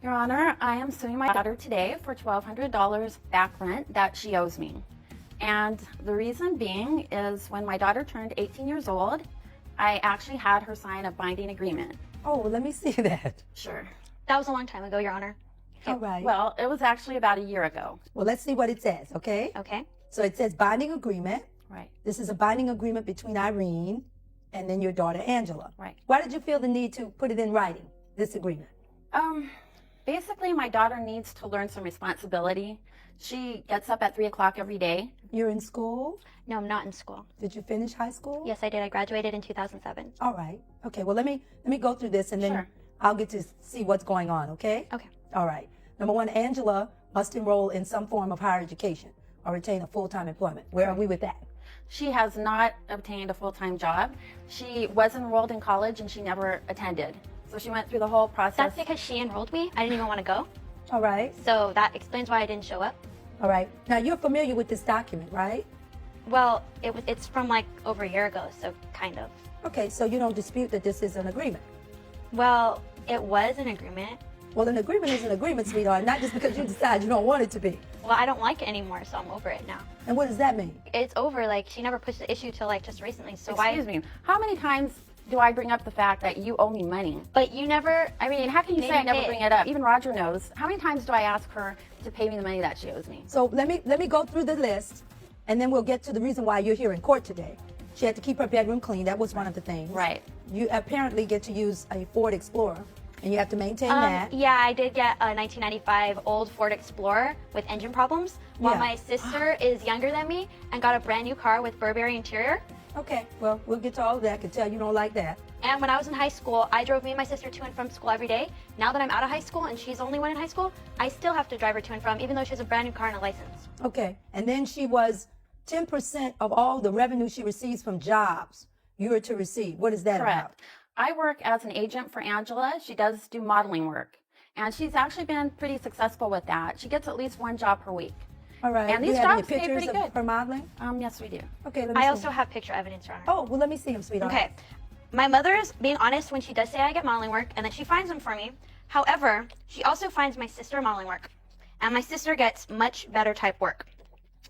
Your Honor, I am suing my daughter today for $1,200 back rent that she owes me. And the reason being is when my daughter turned 18 years old, I actually had her sign a binding agreement. Oh, well, let me see that. Sure. That was a long time ago, Your Honor. All right. Well, it was actually about a year ago. Well, let's see what it says, okay? Okay. So it says binding agreement. Right. This is a binding agreement between Irene and then your daughter, Angela. Right. Why did you feel the need to put it in writing, this agreement? Basically, my daughter needs to learn some responsibility. She gets up at 3 o'clock every day. You're in school? No, I'm not in school. Did you finish high school? Yes, I did. I graduated in 2007. All right. Okay, well, let me go through this and then Sure. I'll get to see what's going on, okay? Okay. All right. Number one, Angela must enroll in some form of higher education or retain a full-time employment. Where are we with that? She has not obtained a full-time job. She was enrolled in college and she never attended. So she went through the whole process. That's because she enrolled me. I didn't even want to go. All right. So that explains why I didn't show up. All right. Now, you're familiar with this document, right? Well, it's from like over a year ago, so kind of. Okay, so you don't dispute that this is an agreement. Well, it was an agreement. Well, an agreement is an agreement, sweetheart, not just because you decide you don't want it to be. Well, I don't like it anymore, so I'm over it now. And what does that mean? It's over. Like, she never pushed the issue till like just recently, so why? Excuse me. How many times do I bring up the fact that you owe me money? But you never. I mean, how can you made say I me never pay bring it up? Even Roger knows. How many times do I ask her to pay me the money that she owes me? So let me go through the list, and then we'll get to the reason why you're here in court today. She had to keep her bedroom clean. That was one of the things. Right. You apparently get to use a Ford Explorer, and you have to maintain that. Yeah, I did get a 1995 old Ford Explorer with engine problems, while Yeah. my sister is younger than me and got a brand new car with Burberry interior. Okay, well, we'll get to all of that. I can tell you don't like that. And when I was in high school, I drove me and my sister to and from school every day. Now that I'm out of high school and she's the only one in high school, I still have to drive her to and from, even though she has a brand new car and a license. Okay, and then she was 10% of all the revenue she receives from jobs you are to receive. What is that about? Correct. I work as an agent for Angela. She does do modeling work. And she's actually been pretty successful with that. She gets at least one job per week. All right. And Do you these have any jobs pay pictures pretty of good. her modeling? Yes, we do. Okay, let me I see. also have picture evidence, Your Honor. Oh, well, let me see them, sweetheart. Okay. My mother is being honest when she does say I get modeling work and that she finds them for me. However, she also finds my sister modeling work. And my sister gets much better type work.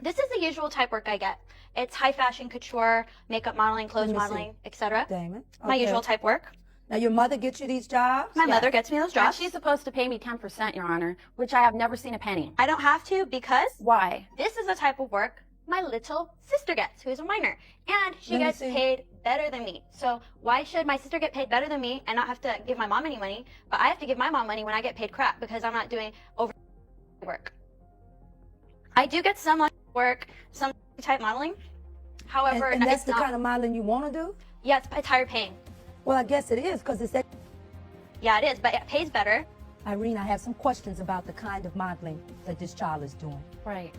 This is the usual type work I get. It's high fashion couture, makeup modeling, clothes Let me see. modeling, etc. Damon. My Okay. usual type work. Now, your mother gets you these jobs? My mother gets me those And jobs. she's supposed to pay me 10%, Your Honor, which I have never seen a penny. I don't have to because Why? this is the type of work my little sister gets, who is a minor. And she Let me gets see. paid better than me. So why should my sister get paid better than me and not have to give my mom any money? But I have to give my mom money when I get paid crap because I'm not doing over work. I do get some work, some type modeling. However, And that's it's the not, kind of modeling you want to do? yeah, it's higher paying. Well, I guess it is, because it's that. Yeah, it is, but it pays better. Irene, I have some questions about the kind of modeling that this child is doing. Right.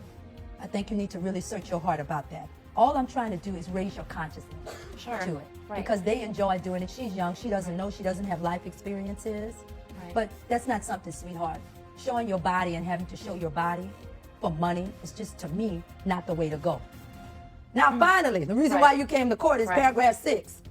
I think you need to really search your heart about that. All I'm trying to do is raise your consciousness Sure. to it. Right. Because they enjoy doing it. She's young. She doesn't know. She doesn't have life experiences. Right. But that's not something, sweetheart. Showing your body and having to show your body for money is just, to me, not the way to go. Now, finally, the reason why Right. you came to court is Right. paragraph 6.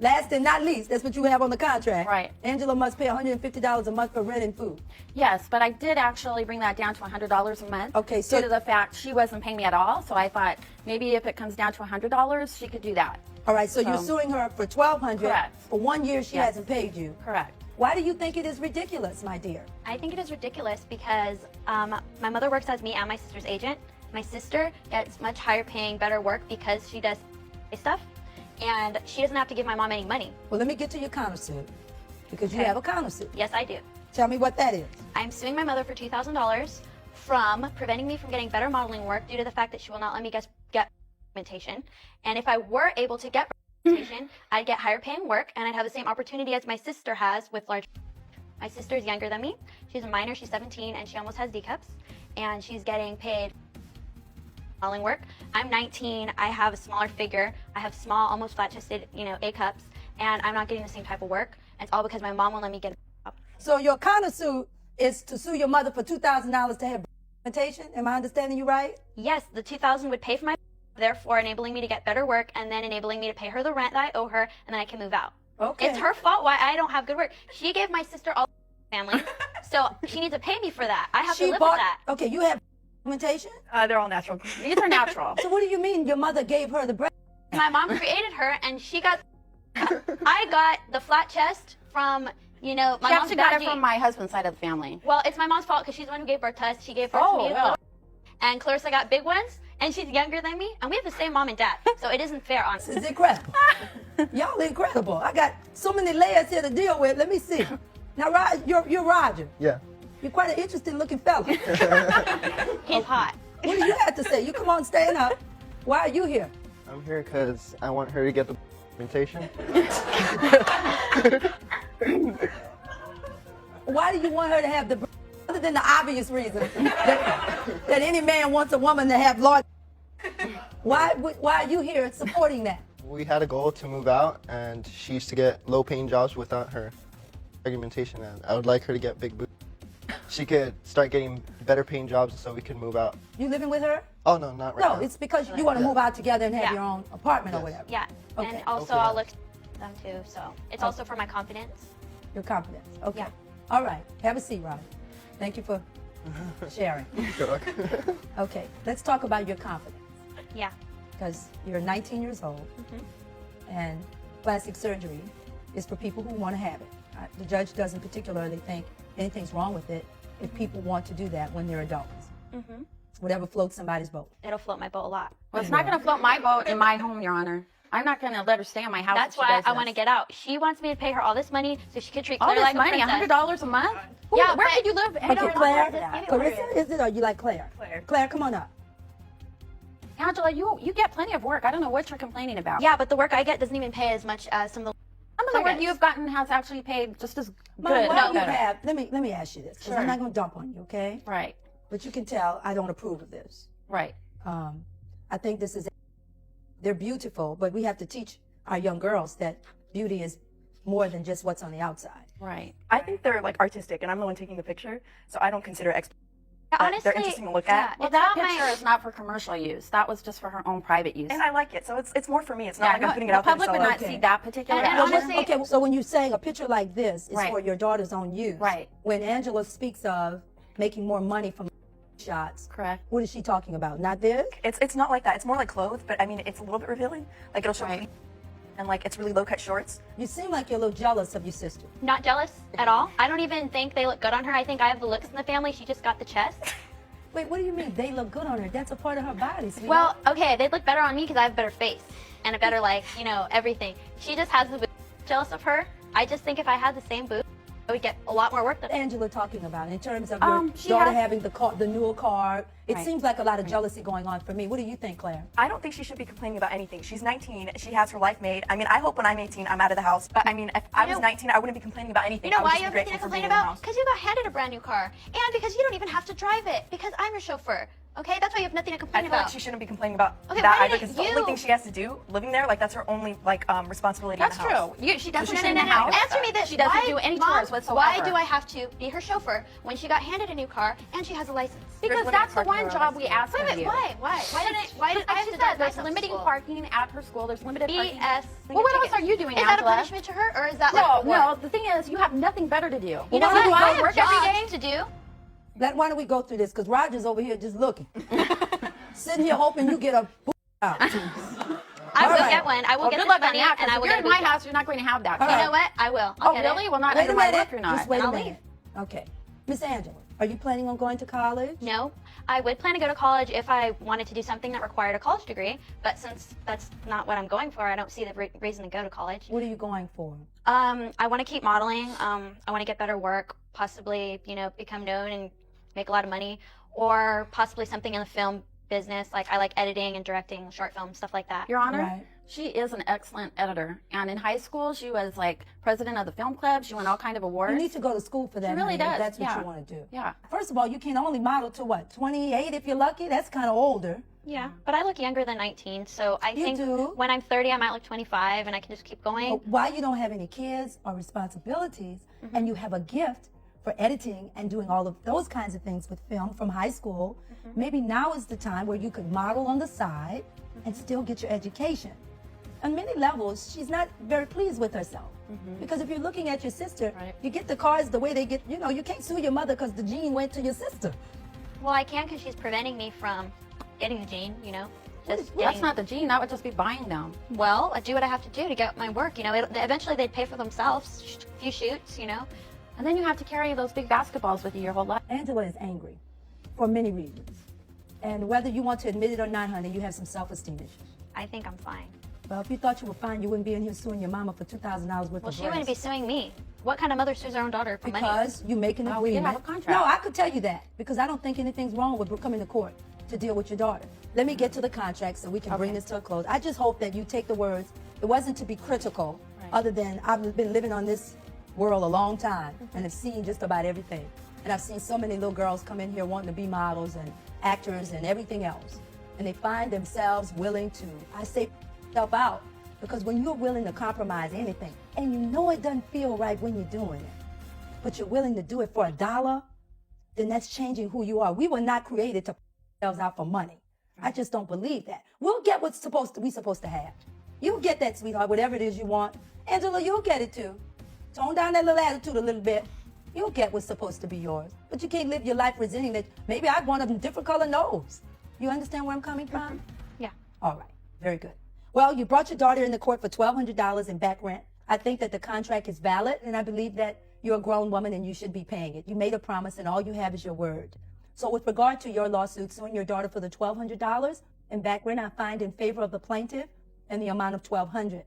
Last and not least, that's what you have on the contract. Right. Angela must pay $150 a month for rent and food. Yes, but I did actually bring that down to $100 a month. Okay, so- due to the fact she wasn't paying me at all, so I thought maybe if it comes down to $100, she could do that. All right, so you're suing her for $1,200. Correct. For 1 year, she Yes. hasn't paid you. Correct. Why do you think it is ridiculous, my dear? I think it is ridiculous because my mother works as me and my sister's agent. My sister gets much higher paying, better work because she does stuff. And she doesn't have to give my mom any money. Well, let me get to your countersuit, because you Okay. have a countersuit. Yes, I do. Tell me what that is. I'm suing my mother for $2,000 from preventing me from getting better modeling work due to the fact that she will not let me get documentation. And if I were able to get documentation, I'd get higher paying work and I'd have the same opportunity as my sister has with large. My sister is younger than me. She's a minor. She's 17 and she almost has D cups. And she's getting paid modeling work. I'm 19. I have a smaller figure. I have small, almost flat-chested, A cups, and I'm not getting the same type of work. And it's all because my mom won't let me get a job. So your countersuit is to sue your mother for $2,000 to have documentation. Am I understanding you right? Yes, the $2,000 would pay for my, therefore enabling me to get better work, and then enabling me to pay her the rent that I owe her, and then I can move out. Okay. It's her fault why I don't have good work. She gave my sister all the family, So she needs to pay me for that. I have to She live bought. with that. Okay, you have documentation. They're all natural. These are natural. So what do you mean your mother gave her the breast? My mom created her, and she got. I got the flat chest from, you know, my She mom's actually got it biology- from my husband's side of the family. Well, it's my mom's fault because she's the one who gave birth to us. She gave birth Oh, to me. yeah. And Clarissa got big ones, and she's younger than me, and we have the same mom and dad. So it isn't fair, This honestly. is incredible. Y'all incredible. I got so many layers here to deal with. Let me see. Now, you're Roger. Yeah. You're quite an interesting looking fella. He's hot. What do you have to say? You come on, stand up. Why are you here? I'm here because I want her to get the documentation. Why do you want her to have the breast? Other than the obvious reason that any man wants a woman to have large. Why are you here supporting that? We had a goal to move out, and she used to get low-paying jobs without her documentation, and I would like her to get big boobs. She could start getting better-paying jobs so we could move out. You living with her? Oh, no, not right No, now. it's because you want to move out together and have Yeah. your own apartment or Yes. whatever. Yeah. Okay. And also, Okay. I'll look at them too. So it's also for my confidence. Your confidence. Okay. Yeah. All right. Have a seat, Rob. Thank you for sharing. Good luck. Okay. Let's talk about your confidence. Yeah. Because you're 19 years old, and plastic surgery is for people who want to have it. The judge doesn't particularly think anything's wrong with it if people want to do that when they're adults. Whatever floats somebody's boat. It'll float my boat a lot. Well, it's not going to float my boat in my home, Your Honor. I'm not going to let her stay in my house. That's if she why does I want to this. get out. She wants me to pay her all this money so she can treat all Claire this like money, a princess. $100 a month. Yeah, Where but- did you live? Okay, know, Claire. just give me Clarissa, is it, or you like Claire? Claire. Claire, come on up. Angela, you get plenty of work. I don't know what you're complaining about. Yeah, but the work I get doesn't even pay as much as some of the. Some of the work targets. you've gotten has actually paid just as Mom, good. why No, do you better. have, let me ask you this, because Sure. I'm not going to dump on you, okay? Right, But you can tell I don't approve of this. right. I think they're beautiful, but we have to teach our young girls that beauty is more than just what's on the outside. Right. I think they're like artistic, and I'm the one taking the picture, so I don't consider Honestly, they're interesting to look at. Well, it's that not picture my. is not for commercial use. That was just for her own private use. And I like it, so it's more for me. It's not Yeah, like I'm no, putting it the out there to public sell would it. not Okay. see that particular And picture. honestly- Okay, so when you're saying a picture like this is Right. for your daughter's own use, Right. when Angela speaks of making more money from shots, Correct. what is she talking about? Not this? It's not like that. It's more like clothes, but I mean, it's a little bit revealing. Like it'll show Right. me, and like it's really low cut shorts. You seem like you're a little jealous of your sister. Not jealous at all. I don't even think they look good on her. I think I have the looks in the family. She just got the chest. Wait, what do you mean? They look good on her. That's a part of her body, sweetheart. Well, okay, they'd look better on me because I have a better face and a better, like, you know, everything. She just has the boobs. Jealous of her. I just think if I had the same boobs, I would get a lot more work done. Angela talking about in terms of your she daughter has- having the newer car. It Right. seems like a lot of jealousy going on for me. What do you think, Claire? I don't think she should be complaining about anything. She's 19. She has her life made. I mean, I hope when I'm 18, I'm out of the house. But I mean, if I was know- 19, I wouldn't be complaining about anything. You know I would why just you be have nothing to grateful for complain being in the about? house. Because you got handed a brand new car. And because you don't even have to drive it. Because I'm your chauffeur. Okay? That's why you have nothing to I complain feel about. like she shouldn't be complaining about Okay, that why either, didn't because it's the only you- thing she has to do living there. Like that's her only like responsibility. That's in the house. true. She doesn't she sit in shouldn't the house. have Answer me this. She doesn't why, do any Mom, chores whatsoever. Why do I have to be her chauffeur when she got handed a new car and she has a license? Because limited that's the parking one around job my we school. asked Wait, of wait, you. why did I have She to said drive there's myself to limiting school? parking at her school. There's limited parking. BS. Well, what else are you doing, Is that a Angela? punishment to her, or is that No, like no. work? The thing is, you have nothing better to do. You know why what? do you I go have work every jobs to do. Why don't we go through this? Because Roger's over here just looking. Sitting here hoping you get a out. I All will right. get one. I will Well, get good this luck on money, that. and I If will you're get in a my good job. house, you're not going to have that. All You right. know what? I will. I'll Oh, get really? It. Well, not Wait under a my minute. work, you're not. Just wait a I'll minute. leave. Okay. Miss Angela, are you planning on going to college? No, I would plan to go to college if I wanted to do something that required a college degree. But since that's not what I'm going for, I don't see the reason to go to college. What are you going for? I want to keep modeling. I want to get better work, possibly, you know, become known and make a lot of money, or possibly something in the film business. Like I like editing and directing short films, stuff like that. Your Honor, Right. she is an excellent editor. And in high school, she was like president of the film club. She won all kind of You awards. need to go to school for that. She really honey, if does, That's what yeah. you want to do. Yeah. First of all, you can only model to what? 28 if you're lucky? That's kind of older. Yeah, but I look younger than 19, so I You think do. when I'm 30, I might look 25, and I can just keep going. But why you don't have any kids or responsibilities and you have a gift for editing and doing all of those kinds of things with film from high school, maybe now is the time where you could model on the side and still get your education. On many levels, she's not very pleased with herself. Because if you're looking at your sister, Right. you get the cards the way they get, you know, you can't sue your mother because the gene went to your sister. Well, I can because she's preventing me from getting the gene, you know. Just That's getting, not the gene. That would just be buying them. well, I do what I have to do to get my work, you know. Eventually they'd pay for themselves, a few shoots, you know. And then you have to carry those big basketballs with you your whole life. Angela is angry for many reasons. And whether you want to admit it or not, honey, you have some self-esteem issues. I think I'm fine. Well, if you thought you were fine, you wouldn't be in here suing your mama for $2,000 worth Well, of she wouldn't be breast. suing me. What kind of mother sues her own daughter for money? Because you make an Oh, we did agreement. have a contract. No, I could tell you that because I don't think anything's wrong with coming to court to deal with your daughter. Let me get to the contract so we can bring this to a close. I just hope that you take the words. It wasn't to be critical, other than I've been living on this world a long time and have seen just about everything. And I've seen so many little girls come in here wanting to be models and actors and everything else. And they find themselves willing to, I say, help out. Because when you're willing to compromise anything, and you know it doesn't feel right when you're doing it, but you're willing to do it for $1, then that's changing who you are. We were not created to put ourselves out for money. I just don't believe that. We'll get what's we supposed to have. You'll get that, sweetheart, whatever it is you want. Angela, you'll get it too. Tone down that little attitude a little bit. You'll get what's supposed to be yours. But you can't live your life resenting that maybe I'd want a different color nose. You understand where I'm coming from? Yeah. All right, very good. Well, you brought your daughter into court for $1,200 in back rent. I think that the contract is valid, and I believe that you're a grown woman and you should be paying it. You made a promise, and all you have is your word. So with regard to your lawsuit suing your daughter for the $1,200 in back rent, I find in favor of the plaintiff and the amount of $1,200.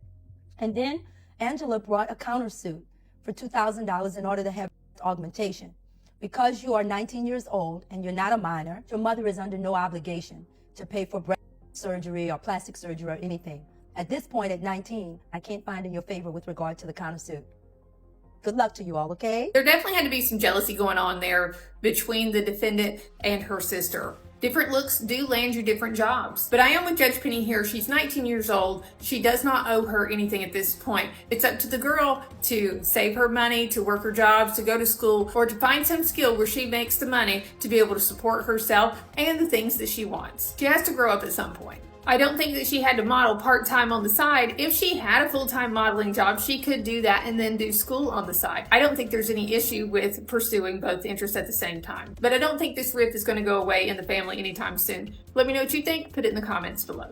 And then Angela brought a countersuit for $2,000 in order to have augmentation. Because you are 19 years old and you're not a minor, your mother is under no obligation to pay for breast surgery or plastic surgery or anything. At this point, at 19, I can't find in your favor with regard to the countersuit. Good luck to you all, okay? There definitely had to be some jealousy going on there between the defendant and her sister. Different looks do land you different jobs. But I am with Judge Penny here. She's 19 years old. She does not owe her anything at this point. It's up to the girl to save her money, to work her jobs, to go to school, or to find some skill where she makes the money to be able to support herself and the things that she wants. She has to grow up at some point. I don't think that she had to model part-time on the side. If she had a full-time modeling job, she could do that and then do school on the side. I don't think there's any issue with pursuing both interests at the same time. But I don't think this rift is going to go away in the family anytime soon. Let me know what you think. Put it in the comments below.